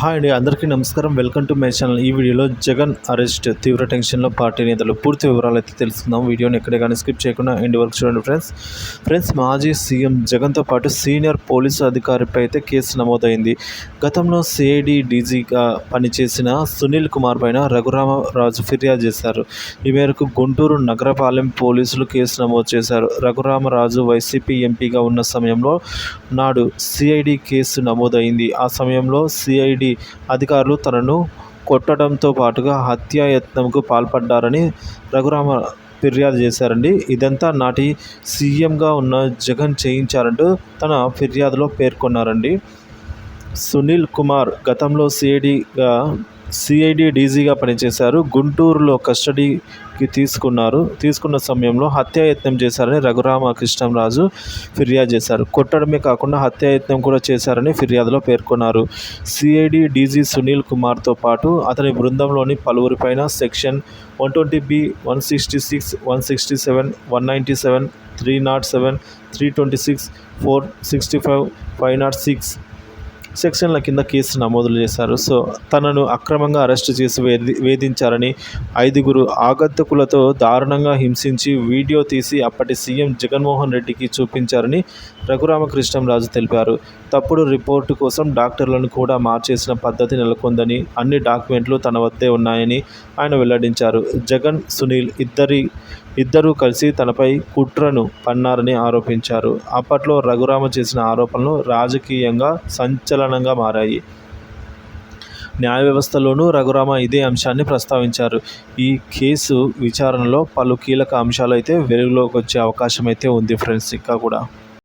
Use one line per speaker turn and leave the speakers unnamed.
Hi అండి, అందరికీ నమస్కారం. Welcome to my channel. ఈ వీడియోలో జగన్ అరెస్ట్, తీవ్ర టెన్షన్లో పార్టీ నేతలు, పూర్తి వివరాలు అయితే తెలుసుకుందాం. వీడియోని ఎక్కడే కానీ స్కిప్ చేయకుండా ఎండ్ వరకు చూడండి ఫ్రెండ్స్. మాజీ సీఎం జగన్తో పాటు సీనియర్ పోలీసు అధికారిపై అయితే కేసు నమోదైంది. గతంలో సిఐడి డీజీగా పనిచేసిన సునీల్ కుమార్ పైన రఘురామరాజు ఫిర్యాదు చేశారు. ఈ మేరకు గుంటూరు నగరపాలెం పోలీసులు కేసు నమోదు చేశారు. రఘురామరాజు వైసీపీ ఎంపీగా ఉన్న సమయంలో నాడు సిఐడి కేసు నమోదైంది. ఆ సమయంలో సిఐడి అధికారులు తనను కొట్టడంతో పాటుగా హత్యాయత్నంకు పాల్పడ్డారని రఘురామ ఫిర్యాదు చేశారండి. ఇదంతా నాటి సీఎంగా ఉన్న జగన్ చేయించారంటూ తన ఫిర్యాదులో పేర్కొన్నారండి. సునీల్ కుమార్ గతంలో సిఐడి డీజీగా పనిచేశారు. గుంటూరులో కస్టడీకి తీసుకున్న సమయంలో హత్యాయత్నం చేశారని రఘురామకృష్ణంరాజు ఫిర్యాదు చేశారు. కొట్టడమే కాకుండా హత్యాయత్నం కూడా చేశారని ఫిర్యాదులో పేర్కొన్నారు. సిఐడి డీజీ సునీల్ కుమార్తో పాటు అతని బృందంలోని పలువురిపైన సెక్షన్ 120B, 166, 167, 197, 307, 326, 465, 506 సెక్షన్ల కింద కేసు నమోదులు చేశారు. తనను అక్రమంగా అరెస్టు చేసి వేధించారని, 5 ఆగంతకులతో దారుణంగా హింసించి వీడియో తీసి అప్పటి సీఎం జగన్మోహన్ రెడ్డికి చూపించారని రఘురామకృష్ణంరాజు తెలిపారు. తప్పుడు రిపోర్టు కోసం డాక్టర్లను కూడా మార్చేసిన పద్ధతి నెలకొందని, అన్ని డాక్యుమెంట్లు తన వద్దే ఉన్నాయని ఆయన వెల్లడించారు. జగన్, సునీల్ ఇద్దరూ కలిసి తనపై కుట్రను పన్నారని ఆరోపించారు. అప్పట్లో రఘురామ చేసిన ఆరోపణలు రాజకీయంగా సంచలనంగా మారాయి. న్యాయ వ్యవస్థలోనూ రఘురామ ఇదే అంశాన్ని ప్రస్తావించారు. ఈ కేసు విచారణలో పలు కీలక అంశాలు అయితే వెలుగులోకి వచ్చే అవకాశం అయితే ఉంది ఫ్రెండ్స్. ఇంకా కూడా